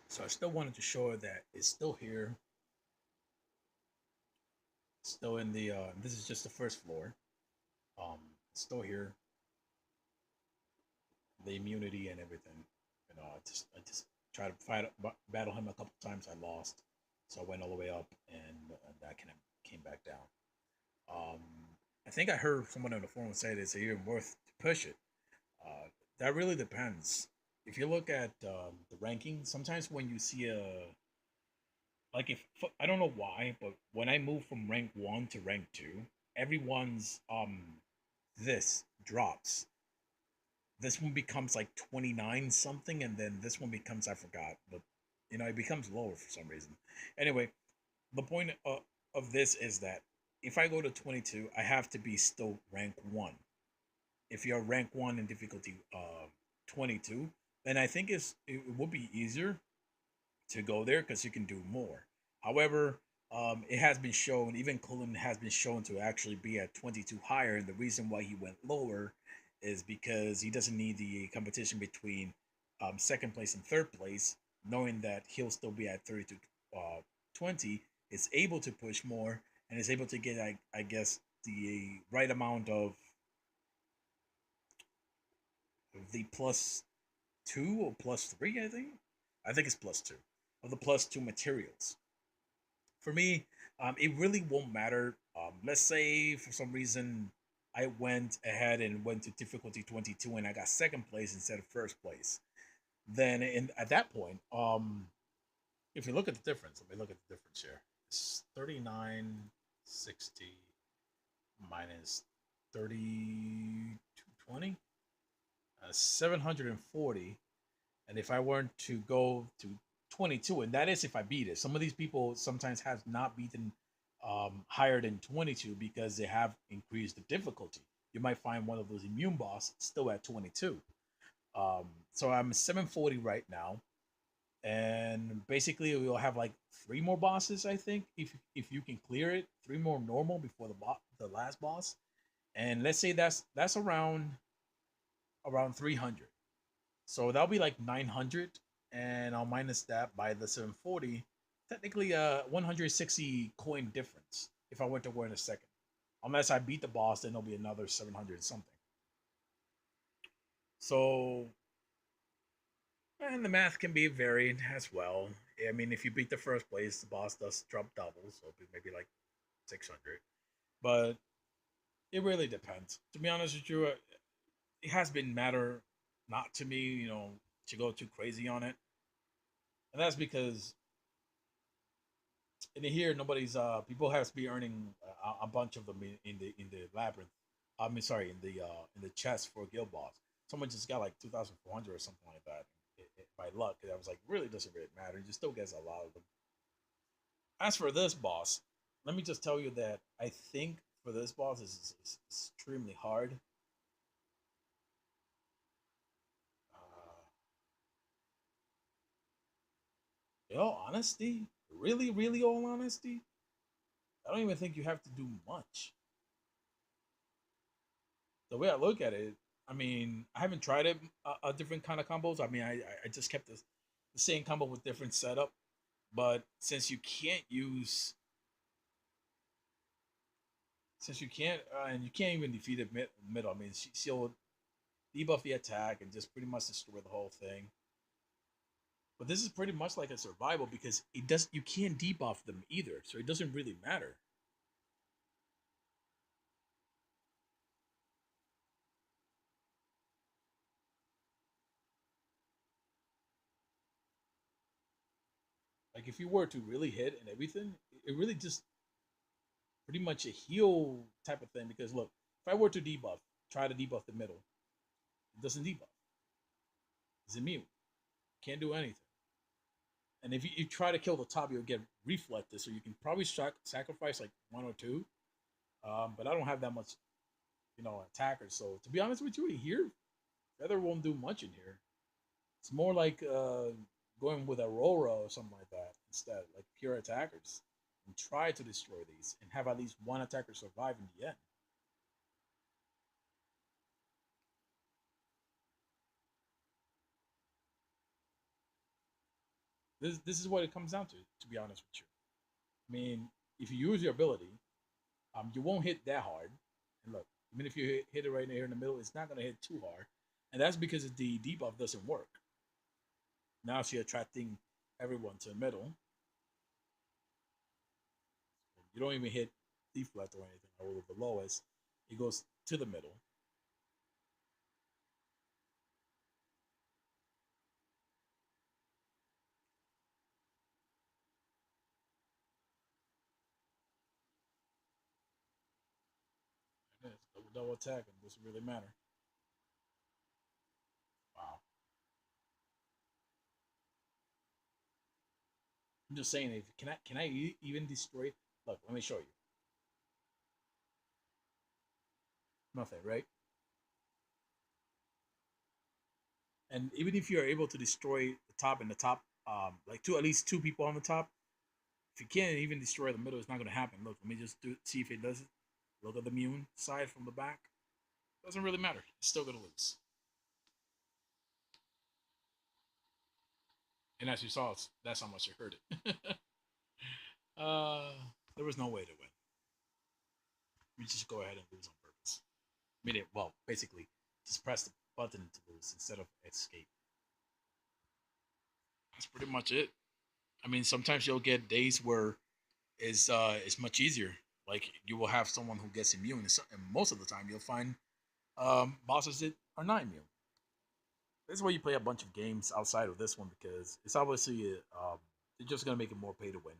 So I still wanted to show her that it's still here, still in the. This is just the first floor. Still here, the immunity and everything. I just tried to battle him a couple times. I lost, so I went all the way up, and that kind of came back down. Um, I think I heard someone on the forum say it's even worth to push it. Uh, that really depends. If you look at the ranking, sometimes when you see a like if I don't know why, but when I move from rank 1 to rank 2, everyone's this drops. This one becomes like 29 something, and then this one becomes, I forgot, but it becomes lower for some reason. Anyway, the point of this is that if I go to 22, I have to be still rank 1. If you're rank 1 in difficulty 22, then I think it would be easier to go there because you can do more. However, it has been shown, even Cullen has been shown to actually be at 22 higher. And the reason why he went lower is because he doesn't need the competition between second place and third place, knowing that he'll still be at 32 20, is able to push more and is able to get, I guess, the right amount of the plus two or plus three, I think. I think it's plus two of the plus two materials. For me, it really won't matter. Let's say for some reason I went ahead and went to difficulty 22 and I got second place instead of first place. Then at that point, if you look at the difference, let me look at the difference here. It's 3960 minus 3220, 740. And if I weren't to go to 22, and that is if I beat it. Some of these people sometimes have not beaten higher than 22 because they have increased the difficulty. You might find one of those immune boss still at 22. So I'm 740 right now, and basically we'll have like three more bosses. I think if you can clear it, three more normal before the last boss, and let's say that's around 300. So that'll be like 900, and I'll minus that by the 740. Technically, 160 coin difference if I went to war in a second. Unless I beat the boss, then it'll be another 700 something. So, and the math can be varied as well. I mean, if you beat the first place, the boss does drop double, so maybe like 600. But it really depends. To be honest with you, it has been matter not to me, to go too crazy on it. And that's because in here nobody's people has to be earning a bunch of them in the labyrinth. I mean, sorry, in the chest for guild boss. Someone just got like 2,400 or something like that. By luck, I was like, really doesn't really matter. You still gets a lot of them. As for this boss, let me just tell you that I think for this boss is extremely hard. Uh, in all honesty, really, really, all honesty, I don't even think you have to do much. The way I look at it, I mean, I haven't tried it a different kind of combos. I mean, I just kept the same combo with different setup. But since you can't, and you can't even defeat it middle. I mean, she'll debuff the attack and just pretty much destroy the whole thing. But this is pretty much like a survival because you can't debuff them either, so it doesn't really matter. Like if you were to really hit and everything, it really just pretty much a heal type of thing. Because look, if I were to debuff, try to debuff the middle, it doesn't debuff. It's immune. Can't do anything. And if you try to kill the top, you'll get reflected. So you can probably sacrifice like one or two. But I don't have that much, attackers. So to be honest with you, here Feather won't do much in here. It's more like going with Aurora or something like that instead, like pure attackers, and try to destroy these and have at least one attacker survive in the end. This is what it comes down to be honest with you. I mean, if you use your ability, you won't hit that hard. And look, even if you hit it right here in the middle, it's not gonna hit too hard, and that's because the debuff doesn't work. Now she's attracting everyone to the middle. You don't even hit deflect or anything, or with the lowest, it goes to the middle. And it's double attack, and it doesn't really matter. Wow. I'm just saying, if can I even destroy? Look, let me show you. Nothing, right? And even if you're able to destroy the top and the top, like two at least two people on the top, if you can't even destroy the middle, it's not going to happen. Look, let me just see if it does it. Look at the immune side from the back. Doesn't really matter. It's still going to lose. And as you saw, that's how much it hurt it. uh, there was no way to win. You just go ahead and lose on purpose. I mean, well, basically, just press the button to lose instead of escape. That's pretty much it. I mean, sometimes you'll get days where it's much easier. Like you will have someone who gets immune, and most of the time you'll find bosses that are not immune. This is where you play a bunch of games outside of this one because it's obviously they're just gonna make it more pay to win.